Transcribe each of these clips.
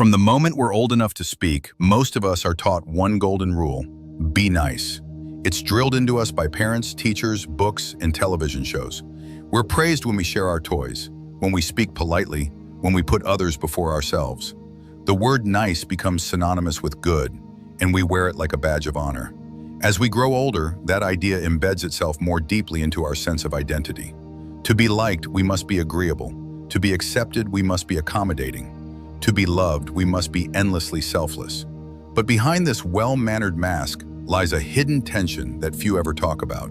From the moment we're old enough to speak, most of us are taught one golden rule: be nice. It's drilled into us by parents, teachers, books, and television shows. We're praised when we share our toys, when we speak politely, when we put others before ourselves. The word nice becomes synonymous with good, and we wear it like a badge of honor. As we grow older, that idea embeds itself more deeply into our sense of identity. To be liked, we must be agreeable. To be accepted, we must be accommodating. To be loved, we must be endlessly selfless. But behind this well-mannered mask lies a hidden tension that few ever talk about.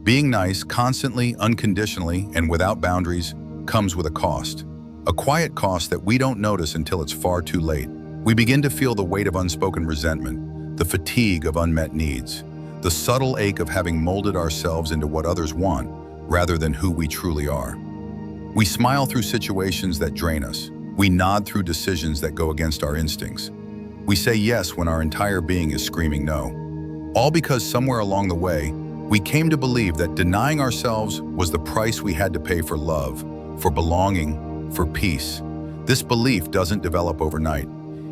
Being nice, constantly, unconditionally, and without boundaries, comes with a cost. A quiet cost that we don't notice until it's far too late. We begin to feel the weight of unspoken resentment, the fatigue of unmet needs, the subtle ache of having molded ourselves into what others want, rather than who we truly are. We smile through situations that drain us. We nod through decisions that go against our instincts. We say yes when our entire being is screaming no. All because somewhere along the way, we came to believe that denying ourselves was the price we had to pay for love, for belonging, for peace. This belief doesn't develop overnight.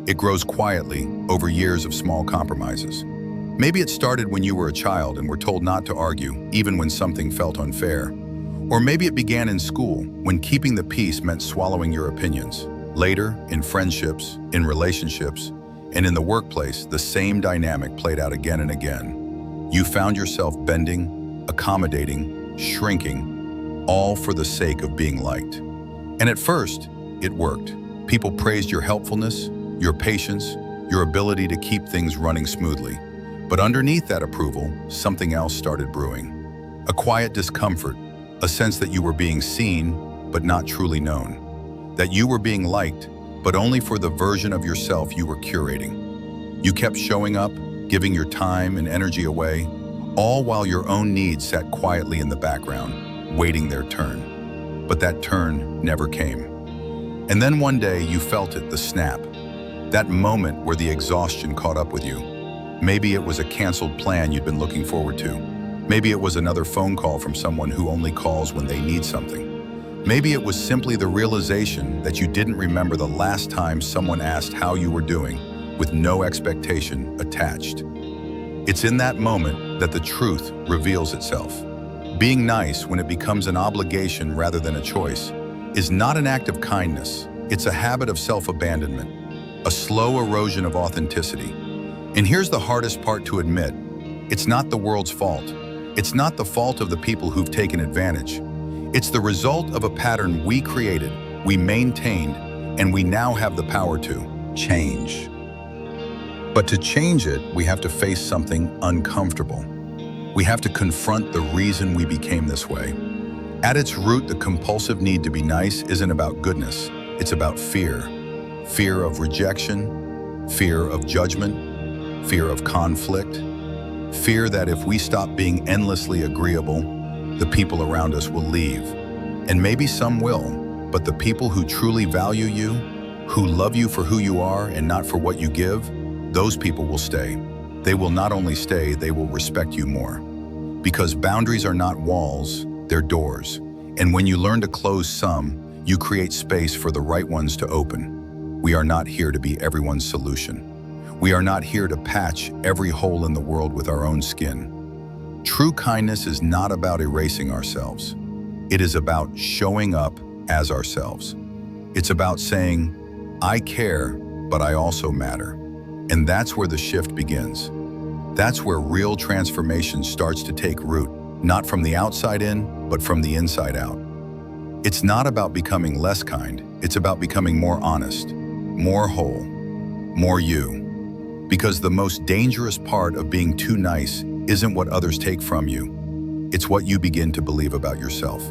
It grows quietly over years of small compromises. Maybe it started when you were a child and were told not to argue, even when something felt unfair. Or maybe it began in school, when keeping the peace meant swallowing your opinions. Later, in friendships, in relationships, and in the workplace, the same dynamic played out again and again. You found yourself bending, accommodating, shrinking, all for the sake of being liked. And at first, it worked. People praised your helpfulness, your patience, your ability to keep things running smoothly. But underneath that approval, something else started brewing. A quiet discomfort, a sense that you were being seen, but not truly known. That you were being liked, but only for the version of yourself you were curating. You kept showing up, giving your time and energy away, all while your own needs sat quietly in the background, waiting their turn. But that turn never came. And then one day you felt it, the snap. That moment where the exhaustion caught up with you. Maybe it was a canceled plan you'd been looking forward to. Maybe it was another phone call from someone who only calls when they need something. Maybe it was simply the realization that you didn't remember the last time someone asked how you were doing, with no expectation attached. It's in that moment that the truth reveals itself. Being nice, when it becomes an obligation rather than a choice, is not an act of kindness. It's a habit of self-abandonment, a slow erosion of authenticity. And here's the hardest part to admit. It's not the world's fault. It's not the fault of the people who've taken advantage. It's the result of a pattern we created, we maintained, and we now have the power to change. But to change it, we have to face something uncomfortable. We have to confront the reason we became this way. At its root, the compulsive need to be nice isn't about goodness. It's about fear. Fear of rejection, fear of judgment, fear of conflict, fear that if we stop being endlessly agreeable, the people around us will leave. And maybe some will, but the people who truly value you, who love you for who you are and not for what you give, those people will stay. They will not only stay, they will respect you more. Because boundaries are not walls, they're doors. And when you learn to close some, you create space for the right ones to open. We are not here to be everyone's solution. We are not here to patch every hole in the world with our own skin. True kindness is not about erasing ourselves. It is about showing up as ourselves. It's about saying, I care, but I also matter. And that's where the shift begins. That's where real transformation starts to take root, not from the outside in, but from the inside out. It's not about becoming less kind. It's about becoming more honest, more whole, more you. Because the most dangerous part of being too nice isn't what others take from you. It's what you begin to believe about yourself.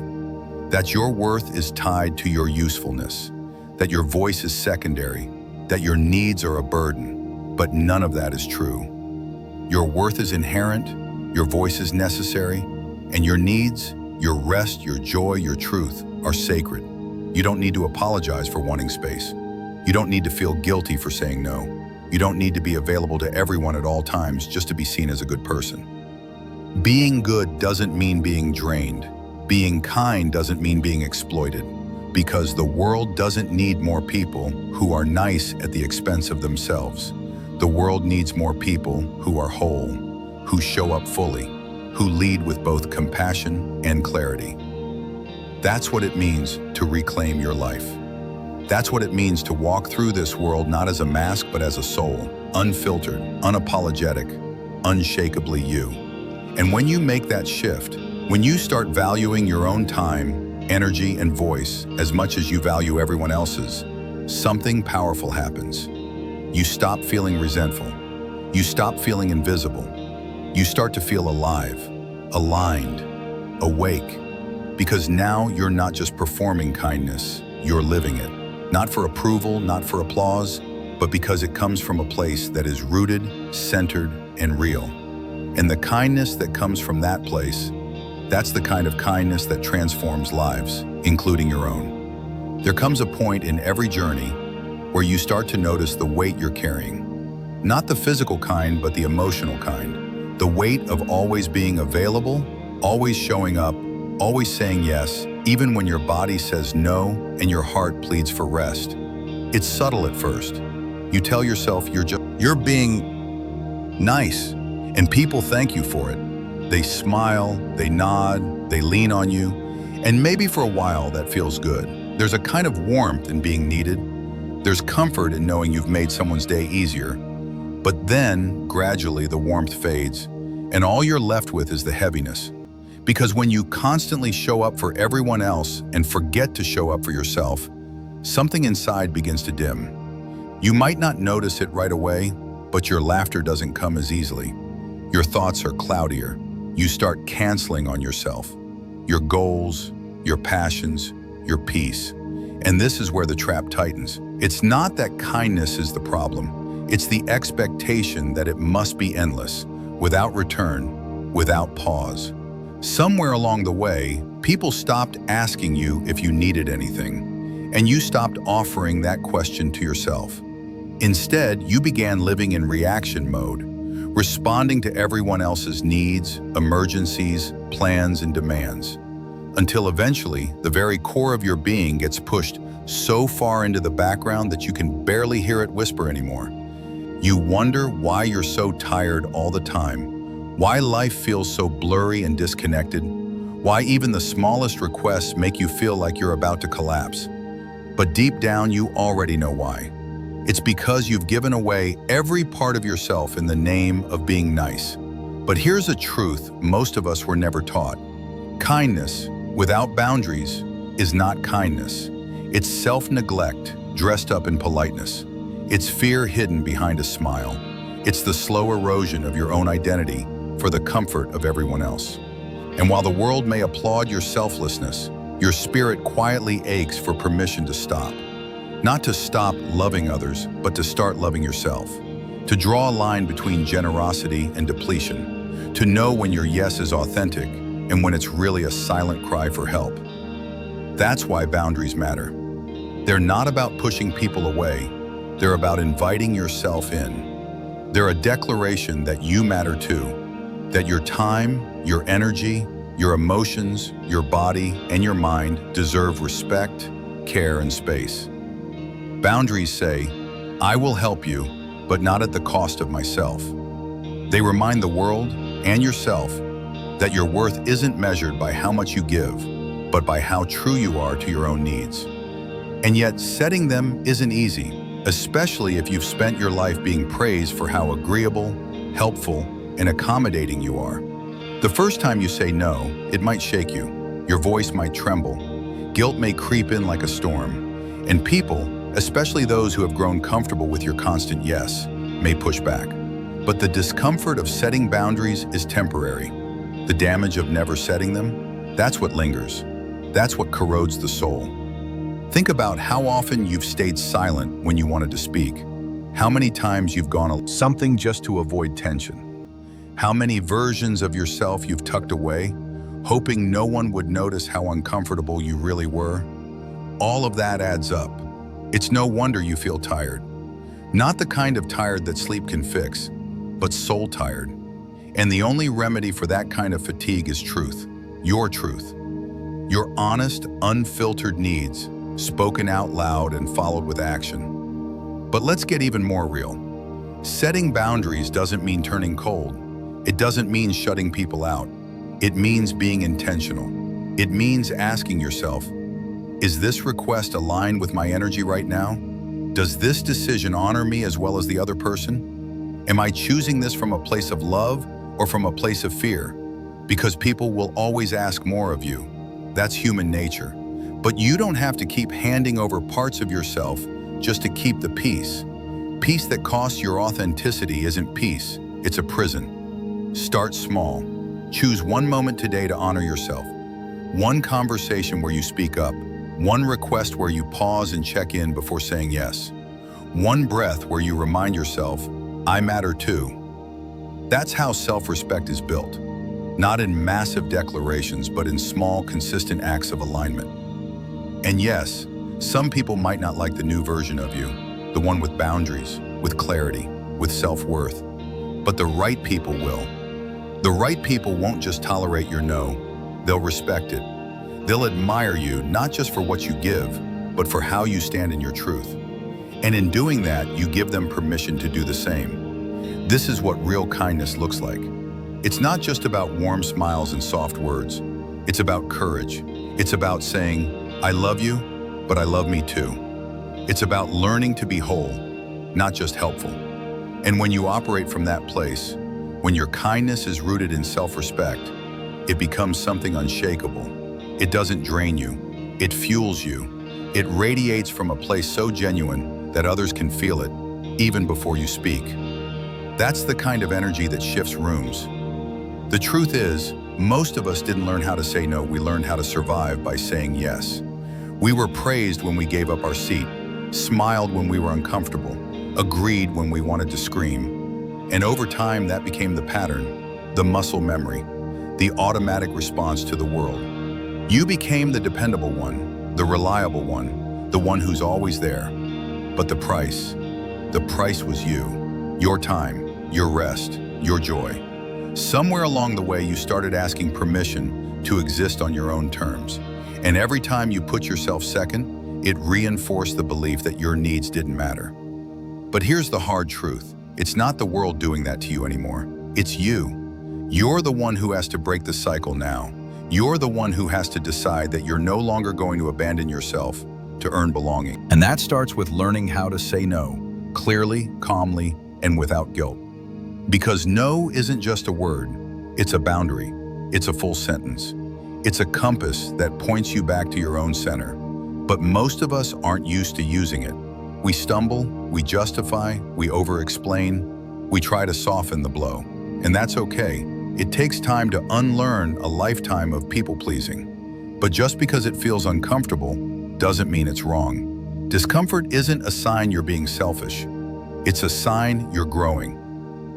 That your worth is tied to your usefulness, that your voice is secondary, that your needs are a burden, but none of that is true. Your worth is inherent, your voice is necessary, and your needs, your rest, your joy, your truth are sacred. You don't need to apologize for wanting space. You don't need to feel guilty for saying no. You don't need to be available to everyone at all times just to be seen as a good person. Being good doesn't mean being drained. Being kind doesn't mean being exploited. Because the world doesn't need more people who are nice at the expense of themselves. The world needs more people who are whole, who show up fully, who lead with both compassion and clarity. That's what it means to reclaim your life. That's what it means to walk through this world not as a mask but as a soul, unfiltered, unapologetic, unshakably you. And when you make that shift, when you start valuing your own time, energy, and voice as much as you value everyone else's, something powerful happens. You stop feeling resentful. You stop feeling invisible. You start to feel alive, aligned, awake. Because now you're not just performing kindness, you're living it. Not for approval, not for applause, but because it comes from a place that is rooted, centered, and real. And the kindness that comes from that place, that's the kind of kindness that transforms lives, including your own. There comes a point in every journey where you start to notice the weight you're carrying. Not the physical kind, but the emotional kind. The weight of always being available, always showing up, always saying yes, even when your body says no and your heart pleads for rest. It's subtle at first. You tell yourself you're being nice, and people thank you for it. They smile, they nod, they lean on you, and maybe for a while that feels good. There's a kind of warmth in being needed. There's comfort in knowing you've made someone's day easier. But then, gradually, the warmth fades, and all you're left with is the heaviness. Because when you constantly show up for everyone else and forget to show up for yourself, something inside begins to dim. You might not notice it right away, but your laughter doesn't come as easily. Your thoughts are cloudier. You start canceling on yourself, your goals, your passions, your peace. And this is where the trap tightens. It's not that kindness is the problem. It's the expectation that it must be endless, without return, without pause. Somewhere along the way, people stopped asking you if you needed anything, and you stopped offering that question to yourself. Instead, you began living in reaction mode, responding to everyone else's needs, emergencies, plans, and demands, until eventually the very core of your being gets pushed so far into the background that you can barely hear it whisper anymore. You wonder why you're so tired all the time, why life feels so blurry and disconnected, why even the smallest requests make you feel like you're about to collapse. But deep down, you already know why. It's because you've given away every part of yourself in the name of being nice. But here's a truth most of us were never taught. Kindness without boundaries is not kindness. It's self-neglect dressed up in politeness. It's fear hidden behind a smile. It's the slow erosion of your own identity for the comfort of everyone else. And while the world may applaud your selflessness, your spirit quietly aches for permission to stop. Not to stop loving others, but to start loving yourself. To draw a line between generosity and depletion. To know when your yes is authentic and when it's really a silent cry for help. That's why boundaries matter. They're not about pushing people away. They're about inviting yourself in. They're a declaration that you matter too. That your time, your energy, your emotions, your body, and your mind deserve respect, care, and space. Boundaries say, I will help you, but not at the cost of myself. They remind the world and yourself that your worth isn't measured by how much you give, but by how true you are to your own needs. And yet, setting them isn't easy, especially if you've spent your life being praised for how agreeable, helpful, and accommodating you are. The first time you say no, it might shake you. Your voice might tremble. Guilt may creep in like a storm. And people, especially those who have grown comfortable with your constant yes, may push back. But the discomfort of setting boundaries is temporary. The damage of never setting them, that's what lingers. That's what corrodes the soul. Think about how often you've stayed silent when you wanted to speak. How many times you've gone something just to avoid tension. How many versions of yourself you've tucked away, hoping no one would notice how uncomfortable you really were. All of that adds up. It's no wonder you feel tired. Not the kind of tired that sleep can fix, but soul tired. And the only remedy for that kind of fatigue is truth. Your honest, unfiltered needs. spoken out loud and followed with action. But let's get even more real. Setting boundaries doesn't mean turning cold. It doesn't mean shutting people out. It means being intentional. It means asking yourself, is this request aligned with my energy right now? Does this decision honor me as well as the other person? Am I choosing this from a place of love or from a place of fear? Because people will always ask more of you. That's human nature. But you don't have to keep handing over parts of yourself just to keep the peace. Peace that costs your authenticity isn't peace, it's a prison. Start small. Choose one moment today to honor yourself. One conversation where you speak up. One request where you pause and check in before saying yes. One breath where you remind yourself, I matter too. That's how self-respect is built. Not in massive declarations, but in small, consistent acts of alignment. And yes, some people might not like the new version of you, the one with boundaries, with clarity, with self-worth. But the right people will. The right people won't just tolerate your no, they'll respect it. They'll admire you not just for what you give, but for how you stand in your truth. And in doing that, you give them permission to do the same. This is what real kindness looks like. It's not just about warm smiles and soft words. It's about courage. It's about saying, I love you, but I love me too. It's about learning to be whole, not just helpful. And when you operate from that place, when your kindness is rooted in self-respect, it becomes something unshakable. It doesn't drain you. It fuels you. It radiates from a place so genuine that others can feel it, even before you speak. That's the kind of energy that shifts rooms. The truth is, most of us didn't learn how to say no, we learned how to survive by saying yes. We were praised when we gave up our seat, smiled when we were uncomfortable, agreed when we wanted to scream. And over time, that became the pattern, the muscle memory, the automatic response to the world. You became the dependable one, the reliable one, the one who's always there. But the price was you, your time, your rest, your joy. Somewhere along the way, you started asking permission to exist on your own terms. And every time you put yourself second, it reinforced the belief that your needs didn't matter. But here's the hard truth. It's not the world doing that to you anymore. It's you. You're the one who has to break the cycle now. You're the one who has to decide that you're no longer going to abandon yourself to earn belonging. And that starts with learning how to say no, clearly, calmly, and without guilt. Because no isn't just a word, it's a boundary, it's a full sentence. It's a compass that points you back to your own center. But most of us aren't used to using it. We stumble, we justify, we over-explain, we try to soften the blow. And that's okay. It takes time to unlearn a lifetime of people-pleasing. But just because it feels uncomfortable doesn't mean it's wrong. Discomfort isn't a sign you're being selfish. It's a sign you're growing.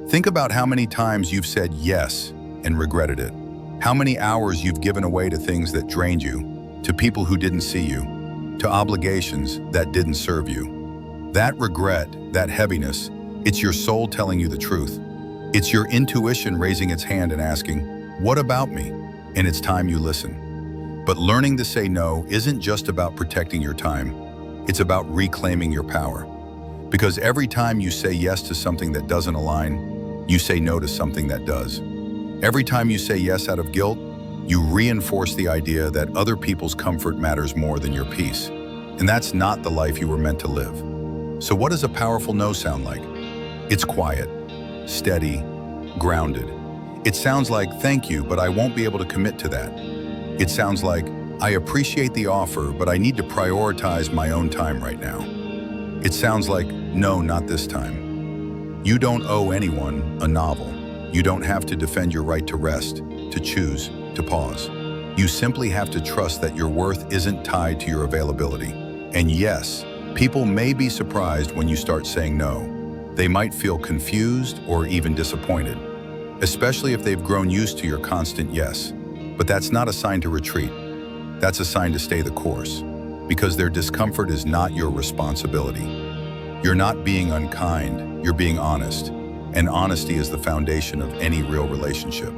Think about how many times you've said yes and regretted it. How many hours you've given away to things that drained you, to people who didn't see you, to obligations that didn't serve you. That regret, that heaviness, it's your soul telling you the truth. It's your intuition raising its hand and asking, what about me? And it's time you listen. But learning to say no isn't just about protecting your time. It's about reclaiming your power. Because every time you say yes to something that doesn't align, you say no to something that does. Every time you say yes out of guilt, you reinforce the idea that other people's comfort matters more than your peace. And that's not the life you were meant to live. So what does a powerful no sound like? It's quiet, steady, grounded. It sounds like, thank you, but I won't be able to commit to that. It sounds like, I appreciate the offer, but I need to prioritize my own time right now. It sounds like, no, not this time. You don't owe anyone a novel. You don't have to defend your right to rest, to choose, to pause. You simply have to trust that your worth isn't tied to your availability. And yes, people may be surprised when you start saying no. They might feel confused or even disappointed, especially if they've grown used to your constant yes. But that's not a sign to retreat. That's a sign to stay the course, because their discomfort is not your responsibility. You're not being unkind, you're being honest, and honesty is the foundation of any real relationship.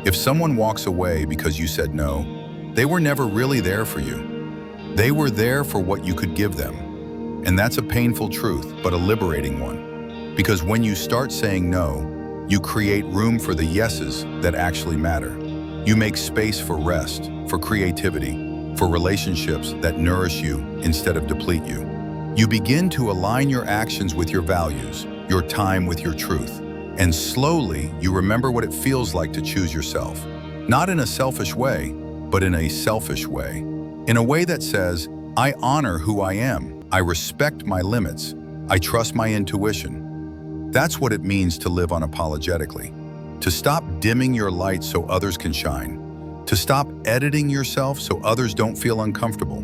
If someone walks away because you said no, they were never really there for you. They were there for what you could give them. And that's a painful truth, but a liberating one. Because when you start saying no, you create room for the yeses that actually matter. You make space for rest, for creativity, for relationships that nourish you instead of deplete you. You begin to align your actions with your values, your time with your truth. And slowly, you remember what it feels like to choose yourself. Not in a selfish way, but in a selfish way. In a way that says, I honor who I am. I respect my limits. I trust my intuition. That's what it means to live unapologetically. To stop dimming your light so others can shine. To stop editing yourself so others don't feel uncomfortable.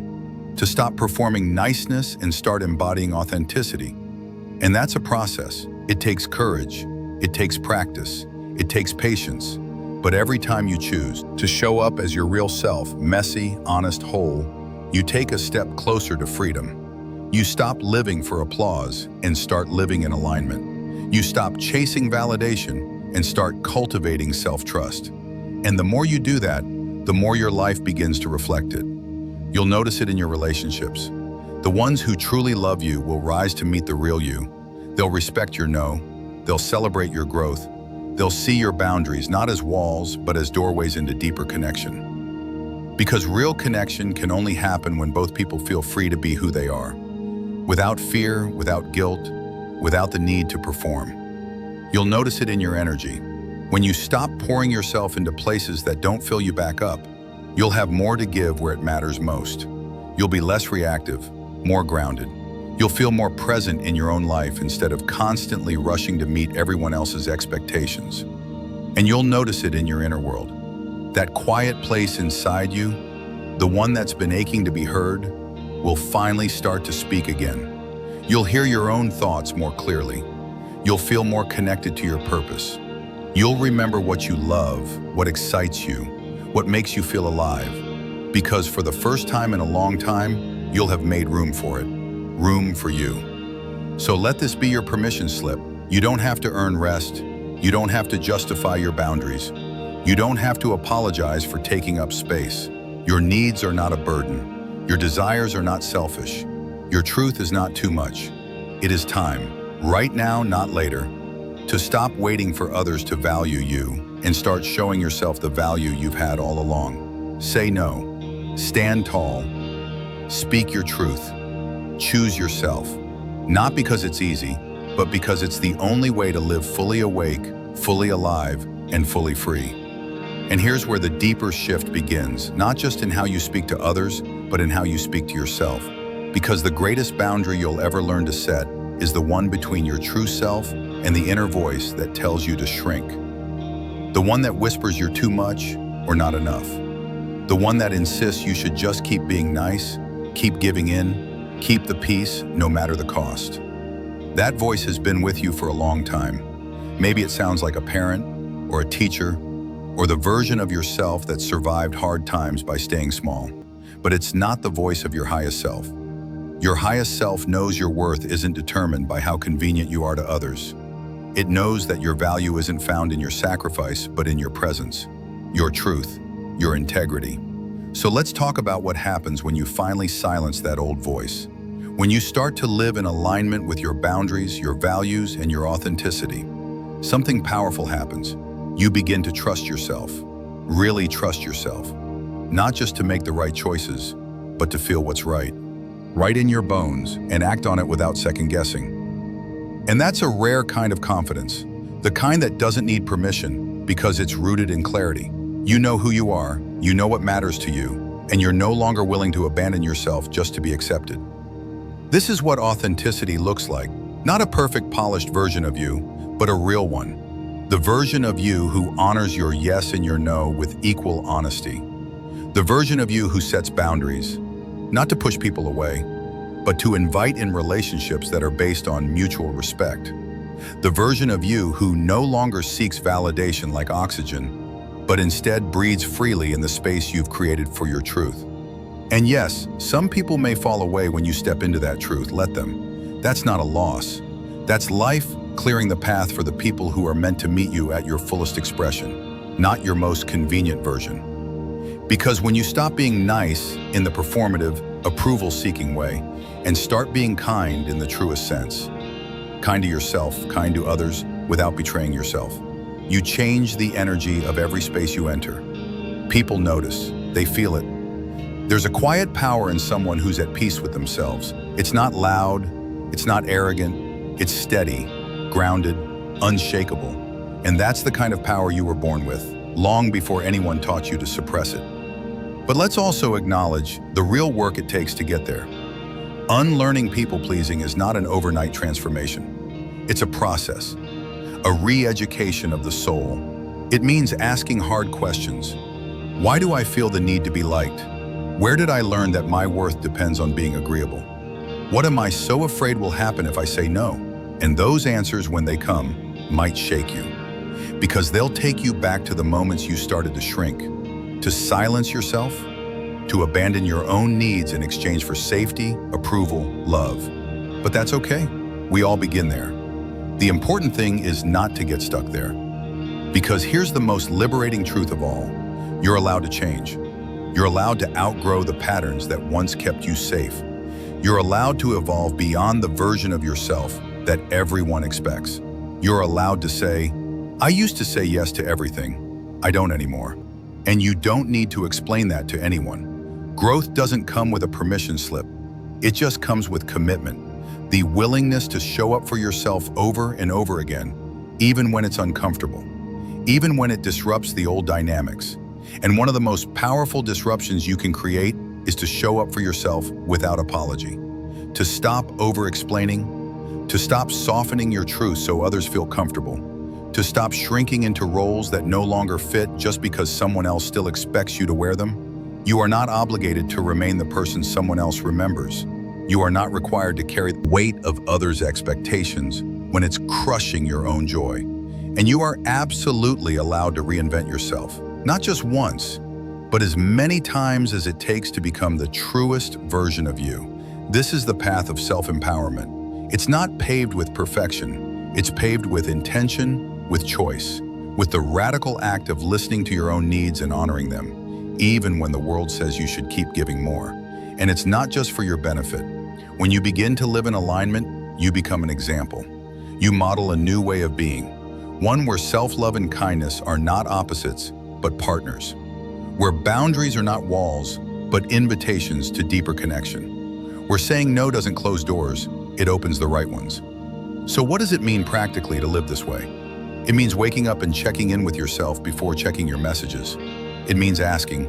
To stop performing niceness and start embodying authenticity. And that's a process. It takes courage. It takes practice. It takes patience. But every time you choose to show up as your real self, messy, honest, whole, you take a step closer to freedom. You stop living for applause and start living in alignment. You stop chasing validation and start cultivating self-trust. And the more you do that, the more your life begins to reflect it. You'll notice it in your relationships. The ones who truly love you will rise to meet the real you. They'll respect your no. They'll celebrate your growth. They'll see your boundaries not as walls, but as doorways into deeper connection. Because real connection can only happen when both people feel free to be who they are. Without fear, without guilt, without the need to perform. You'll notice it in your energy. When you stop pouring yourself into places that don't fill you back up, you'll have more to give where it matters most. You'll be less reactive, more grounded. You'll feel more present in your own life instead of constantly rushing to meet everyone else's expectations. And you'll notice it in your inner world. That quiet place inside you, the one that's been aching to be heard, will finally start to speak again. You'll hear your own thoughts more clearly. You'll feel more connected to your purpose. You'll remember what you love, what excites you, what makes you feel alive. Because for the first time in a long time, you'll have made room for it. Room for you. So let this be your permission slip. You don't have to earn rest. You don't have to justify your boundaries. You don't have to apologize for taking up space. Your needs are not a burden. Your desires are not selfish. Your truth is not too much. It is time, right now, not later, to stop waiting for others to value you and start showing yourself the value you've had all along. Say no. Stand tall. Speak your truth. Choose yourself. Not because it's easy, but because it's the only way to live fully awake, fully alive, and fully free. And here's where the deeper shift begins, not just in how you speak to others, but in how you speak to yourself. Because the greatest boundary you'll ever learn to set is the one between your true self and the inner voice that tells you to shrink. The one that whispers you're too much or not enough. The one that insists you should just keep being nice, keep giving in, keep the peace no matter the cost. That voice has been with you for a long time. Maybe it sounds like a parent or a teacher or the version of yourself that survived hard times by staying small. But it's not the voice of your highest self. Your highest self knows your worth isn't determined by how convenient you are to others. It knows that your value isn't found in your sacrifice, but in your presence, your truth, your integrity. So let's talk about what happens when you finally silence that old voice. When you start to live in alignment with your boundaries, your values, and your authenticity, something powerful happens. You begin to trust yourself, really trust yourself, not just to make the right choices, but to feel what's right in your bones, and act on it without second guessing. And that's a rare kind of confidence, the kind that doesn't need permission because it's rooted in clarity. You know who you are, you know what matters to you, and you're no longer willing to abandon yourself just to be accepted. This is what authenticity looks like, not a perfect polished version of you, but a real one. The version of you who honors your yes and your no with equal honesty. The version of you who sets boundaries, not to push people away, but to invite in relationships that are based on mutual respect. The version of you who no longer seeks validation like oxygen, but instead breathes freely in the space you've created for your truth. And yes, some people may fall away when you step into that truth. Let them. That's not a loss. That's life clearing the path for the people who are meant to meet you at your fullest expression, not your most convenient version. Because when you stop being nice in the performative approval-seeking way, and start being kind in the truest sense. Kind to yourself, kind to others, without betraying yourself. You change the energy of every space you enter. People notice, they feel it. There's a quiet power in someone who's at peace with themselves. It's not loud, it's not arrogant, it's steady, grounded, unshakable. And that's the kind of power you were born with, long before anyone taught you to suppress it. But let's also acknowledge the real work it takes to get there. Unlearning people-pleasing is not an overnight transformation. It's a process, a re-education of the soul. It means asking hard questions. Why do I feel the need to be liked? Where did I learn that my worth depends on being agreeable? What am I so afraid will happen if I say no? And those answers, when they come, might shake you. Because they'll take you back to the moments you started to shrink, to silence yourself, to abandon your own needs in exchange for safety, approval, love. But that's okay. We all begin there. The important thing is not to get stuck there. Because here's the most liberating truth of all. You're allowed to change. You're allowed to outgrow the patterns that once kept you safe. You're allowed to evolve beyond the version of yourself that everyone expects. You're allowed to say, I used to say yes to everything. I don't anymore. And you don't need to explain that to anyone. Growth doesn't come with a permission slip. It just comes with commitment, the willingness to show up for yourself over and over again, even when it's uncomfortable, even when it disrupts the old dynamics. And one of the most powerful disruptions you can create is to show up for yourself without apology, to stop over-explaining, to stop softening your truth so others feel comfortable, to stop shrinking into roles that no longer fit just because someone else still expects you to wear them. You are not obligated to remain the person someone else remembers. You are not required to carry the weight of others' expectations when it's crushing your own joy. And you are absolutely allowed to reinvent yourself, not just once, but as many times as it takes to become the truest version of you. This is the path of self-empowerment. It's not paved with perfection. It's paved with intention, with choice, with the radical act of listening to your own needs and honoring them, even when the world says you should keep giving more. And it's not just for your benefit. When you begin to live in alignment, you become an example. You model a new way of being, one where self-love and kindness are not opposites, but partners, where boundaries are not walls, but invitations to deeper connection, where saying no doesn't close doors, it opens the right ones. So what does it mean practically to live this way? It means waking up and checking in with yourself before checking your messages. It means asking,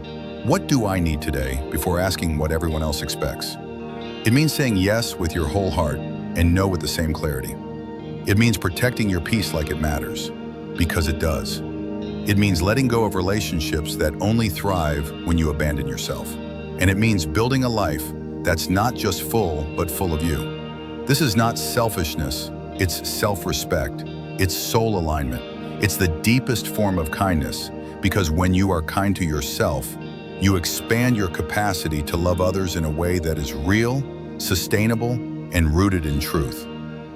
what do I need today, before asking what everyone else expects? It means saying yes with your whole heart and no with the same clarity. It means protecting your peace like it matters, because it does. It means letting go of relationships that only thrive when you abandon yourself. And it means building a life that's not just full, but full of you. This is not selfishness, it's self-respect, it's soul alignment. It's the deepest form of kindness, because when you are kind to yourself, you expand your capacity to love others in a way that is real, sustainable, and rooted in truth.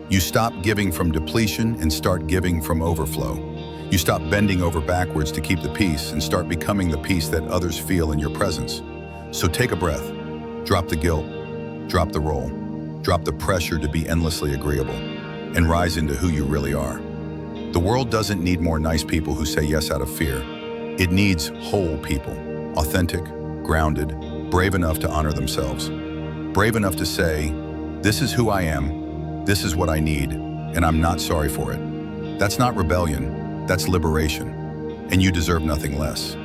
You stop giving from depletion and start giving from overflow. You stop bending over backwards to keep the peace and start becoming the peace that others feel in your presence. So take a breath, drop the guilt, drop the role, drop the pressure to be endlessly agreeable, and rise into who you really are. The world doesn't need more nice people who say yes out of fear. It needs whole people, authentic, grounded, brave enough to honor themselves, brave enough to say, this is who I am, this is what I need, and I'm not sorry for it. That's not rebellion, that's liberation, and you deserve nothing less.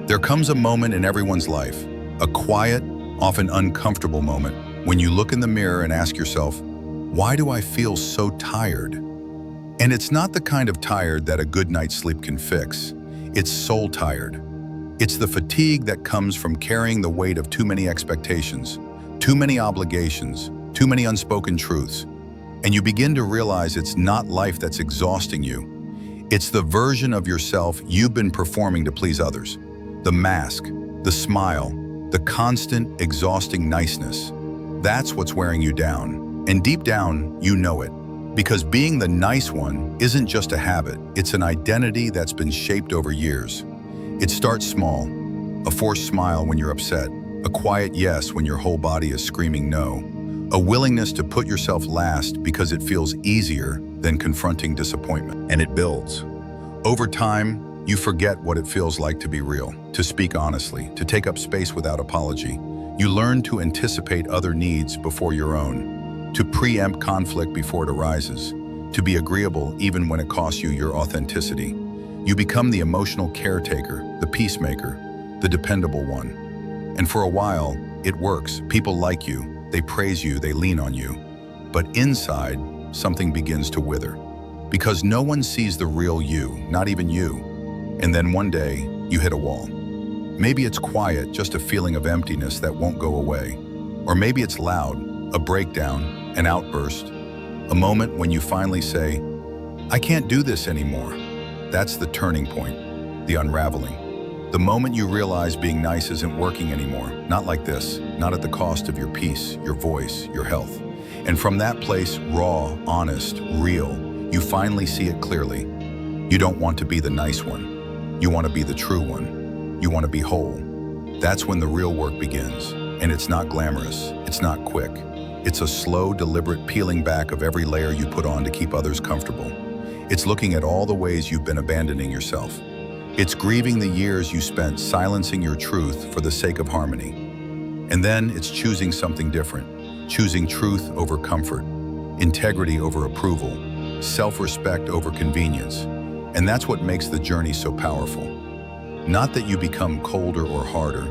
There comes a moment in everyone's life, a quiet, often uncomfortable moment, when you look in the mirror and ask yourself, why do I feel so tired? And it's not the kind of tired that a good night's sleep can fix. It's soul tired. It's the fatigue that comes from carrying the weight of too many expectations, too many obligations, too many unspoken truths. And you begin to realize it's not life that's exhausting you. It's the version of yourself you've been performing to please others. The mask, the smile, the constant, exhausting niceness. That's what's wearing you down. And deep down, you know it. Because being the nice one isn't just a habit, it's an identity that's been shaped over years. It starts small, a forced smile when you're upset, a quiet yes when your whole body is screaming no, a willingness to put yourself last because it feels easier than confronting disappointment. And it builds. Over time, you forget what it feels like to be real, to speak honestly, to take up space without apology. You learn to anticipate other needs before your own, to preempt conflict before it arises, to be agreeable even when it costs you your authenticity. You become the emotional caretaker, the peacemaker, the dependable one. And for a while, it works. People like you, they praise you, they lean on you. But inside, something begins to wither. Because no one sees the real you, not even you. And then one day, you hit a wall. Maybe it's quiet, just a feeling of emptiness that won't go away. Or maybe it's loud, a breakdown, an outburst, a moment when you finally say, I can't do this anymore. That's the turning point, the unraveling. The moment you realize being nice isn't working anymore, not like this, not at the cost of your peace, your voice, your health. And from that place, raw, honest, real, you finally see it clearly. You don't want to be the nice one. You want to be the true one. You want to be whole. That's when the real work begins. And it's not glamorous. It's not quick. It's a slow, deliberate peeling back of every layer you put on to keep others comfortable. It's looking at all the ways you've been abandoning yourself. It's grieving the years you spent silencing your truth for the sake of harmony. And then it's choosing something different, choosing truth over comfort, integrity over approval, self-respect over convenience. And that's what makes the journey so powerful. Not that you become colder or harder,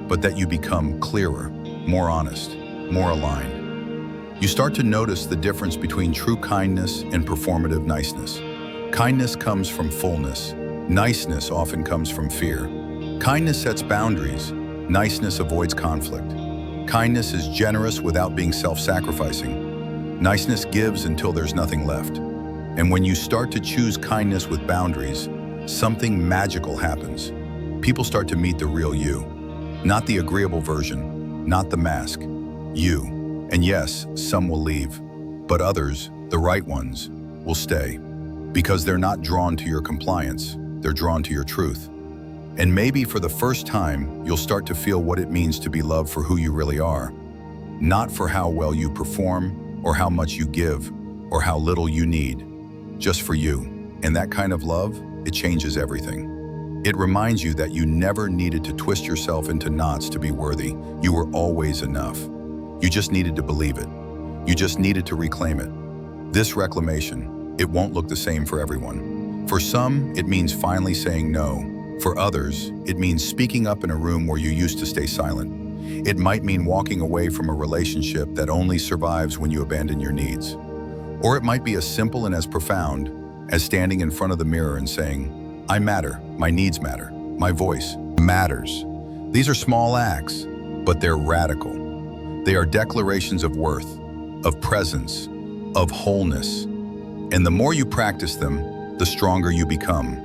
but that you become clearer, more honest, more aligned. You start to notice the difference between true kindness and performative niceness. Kindness comes from fullness. Niceness often comes from fear. Kindness sets boundaries. Niceness avoids conflict. Kindness is generous without being self-sacrificing. Niceness gives until there's nothing left. And when you start to choose kindness with boundaries, something magical happens. People start to meet the real you. Not the agreeable version, not the mask. You. And yes, some will leave. But others, the right ones, will stay. Because they're not drawn to your compliance. They're drawn to your truth. And maybe for the first time, you'll start to feel what it means to be loved for who you really are. Not for how well you perform, or how much you give, or how little you need. Just for you. And that kind of love, it changes everything. It reminds you that you never needed to twist yourself into knots to be worthy. You were always enough. You just needed to believe it. You just needed to reclaim it. This reclamation, it won't look the same for everyone. For some, it means finally saying no. For others, it means speaking up in a room where you used to stay silent. It might mean walking away from a relationship that only survives when you abandon your needs. Or it might be as simple and as profound as standing in front of the mirror and saying, I matter, my needs matter, my voice matters. These are small acts, but they're radical. They are declarations of worth, of presence, of wholeness. And the more you practice them, the stronger you become.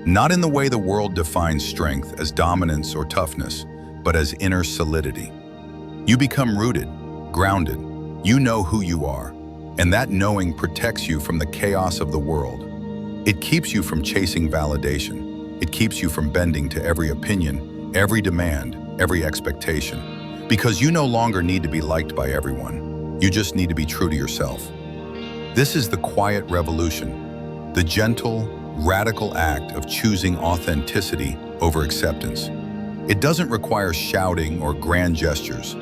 Not in the way the world defines strength as dominance or toughness, but as inner solidity. You become rooted, grounded. You know who you are, and that knowing protects you from the chaos of the world. It keeps you from chasing validation. It keeps you from bending to every opinion, every demand, every expectation. Because you no longer need to be liked by everyone. You just need to be true to yourself. This is the quiet revolution. The gentle, radical act of choosing authenticity over acceptance. It doesn't require shouting or grand gestures.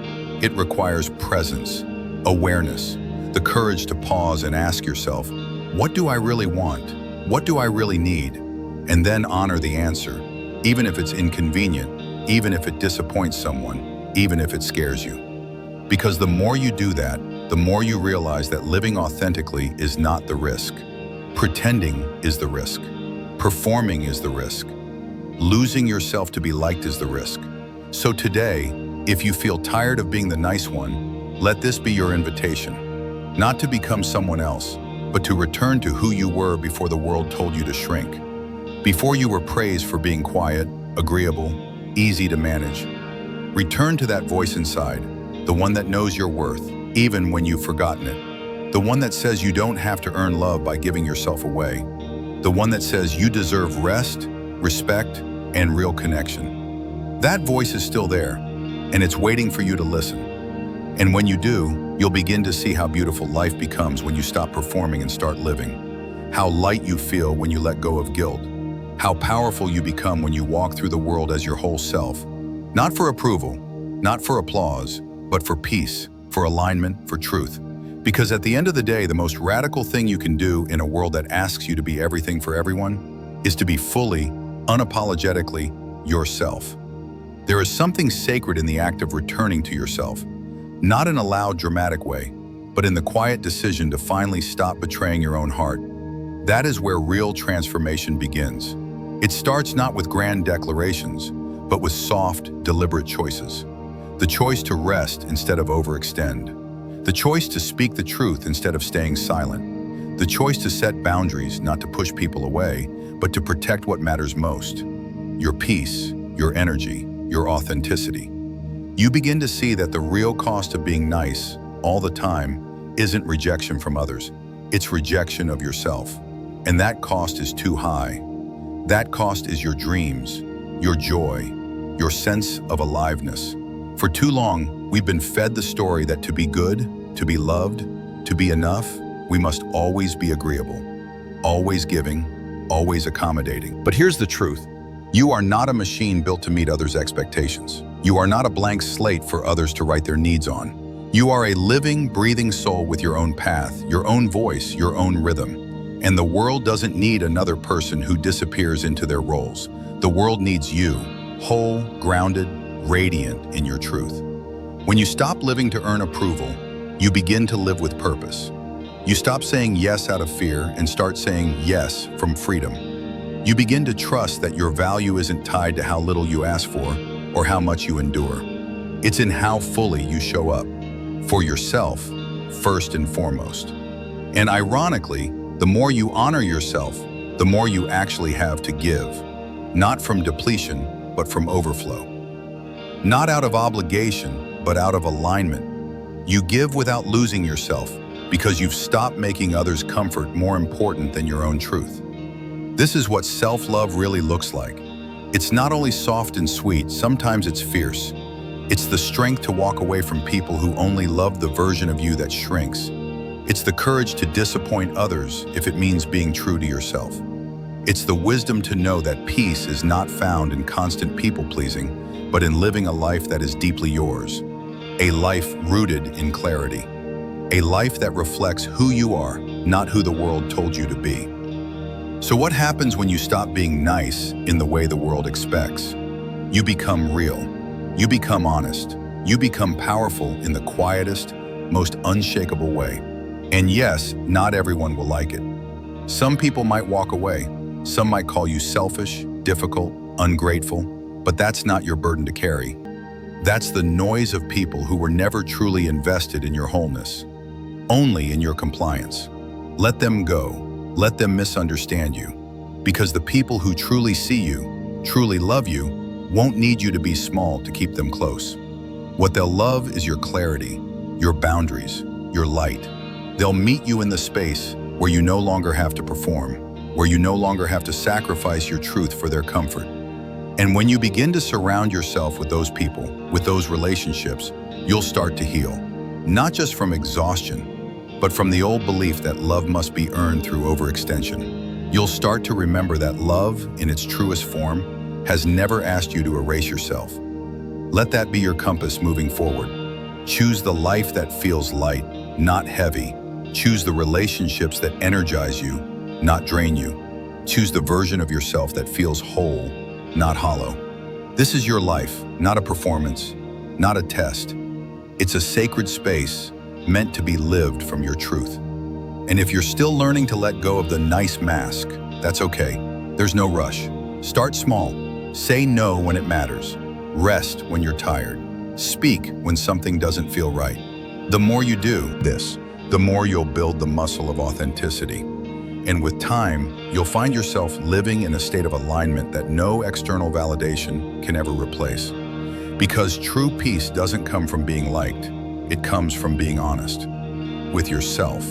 It requires presence, awareness, the courage to pause and ask yourself, what do I really want? What do I really need? And then honor the answer, even if it's inconvenient, even if it disappoints someone, even if it scares you. Because the more you do that, the more you realize that living authentically is not the risk. Pretending is the risk. Performing is the risk. Losing yourself to be liked is the risk. So today, if you feel tired of being the nice one, let this be your invitation. Not to become someone else, but to return to who you were before the world told you to shrink. Before you were praised for being quiet, agreeable, easy to manage. Return to that voice inside, the one that knows your worth, even when you've forgotten it. The one that says you don't have to earn love by giving yourself away. The one that says you deserve rest, respect, and real connection. That voice is still there, and it's waiting for you to listen. And when you do, you'll begin to see how beautiful life becomes when you stop performing and start living. How light you feel when you let go of guilt. How powerful you become when you walk through the world as your whole self. Not for approval, not for applause, but for peace, for alignment, for truth. Because at the end of the day, the most radical thing you can do in a world that asks you to be everything for everyone is to be fully, unapologetically yourself. There is something sacred in the act of returning to yourself. Not in a loud, dramatic way, but in the quiet decision to finally stop betraying your own heart. That is where real transformation begins. It starts not with grand declarations, but with soft, deliberate choices. The choice to rest instead of overextend. The choice to speak the truth instead of staying silent. The choice to set boundaries, not to push people away, but to protect what matters most. Your peace, your energy, your authenticity. You begin to see that the real cost of being nice all the time isn't rejection from others. It's rejection of yourself. And that cost is too high. That cost is your dreams, your joy, your sense of aliveness. For too long, we've been fed the story that to be good, to be loved, to be enough, we must always be agreeable, always giving, always accommodating. But here's the truth. You are not a machine built to meet others' expectations. You are not a blank slate for others to write their needs on. You are a living, breathing soul with your own path, your own voice, your own rhythm. And the world doesn't need another person who disappears into their roles. The world needs you, whole, grounded, radiant in your truth. When you stop living to earn approval, you begin to live with purpose. You stop saying yes out of fear and start saying yes from freedom. You begin to trust that your value isn't tied to how little you ask for or how much you endure. It's in how fully you show up, for yourself, first and foremost. And ironically, the more you honor yourself, the more you actually have to give, not from depletion, but from overflow. Not out of obligation, but out of alignment. You give without losing yourself because you've stopped making others' comfort more important than your own truth. This is what self-love really looks like. It's not only soft and sweet, sometimes it's fierce. It's the strength to walk away from people who only love the version of you that shrinks. It's the courage to disappoint others if it means being true to yourself. It's the wisdom to know that peace is not found in constant people-pleasing, but in living a life that is deeply yours. A life rooted in clarity. A life that reflects who you are, not who the world told you to be. So what happens when you stop being nice in the way the world expects? You become real. You become honest. You become powerful in the quietest, most unshakable way. And yes, not everyone will like it. Some people might walk away. Some might call you selfish, difficult, ungrateful, but that's not your burden to carry. That's the noise of people who were never truly invested in your wholeness, only in your compliance. Let them go. Let them misunderstand you, because the people who truly see you, truly love you, won't need you to be small to keep them close. What they'll love is your clarity, your boundaries, your light. They'll meet you in the space where you no longer have to perform, where you no longer have to sacrifice your truth for their comfort. And when you begin to surround yourself with those people, with those relationships, you'll start to heal, not just from exhaustion, but from the old belief that love must be earned through overextension. You'll start to remember that love, in its truest form, has never asked you to erase yourself. Let that be your compass moving forward. Choose the life that feels light, not heavy. Choose the relationships that energize you, not drain you. Choose the version of yourself that feels whole, not hollow. This is your life, not a performance, not a test. It's a sacred space meant to be lived from your truth. And if you're still learning to let go of the nice mask, that's okay. There's no rush. Start small. Say no when it matters. Rest when you're tired. Speak when something doesn't feel right. The more you do this, the more you'll build the muscle of authenticity. And with time, you'll find yourself living in a state of alignment that no external validation can ever replace. Because true peace doesn't come from being liked. It comes from being honest. With yourself,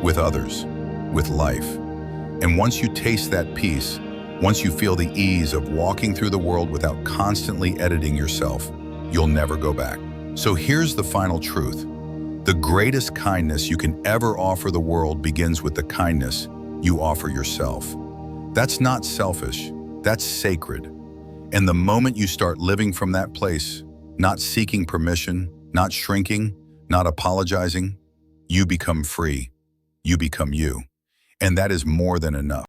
with others, with life. And once you taste that peace, once you feel the ease of walking through the world without constantly editing yourself, you'll never go back. So here's the final truth. The greatest kindness you can ever offer the world begins with the kindness you offer yourself. That's not selfish, that's sacred. And the moment you start living from that place, not seeking permission, not shrinking, not apologizing, you become free. You become you. And that is more than enough.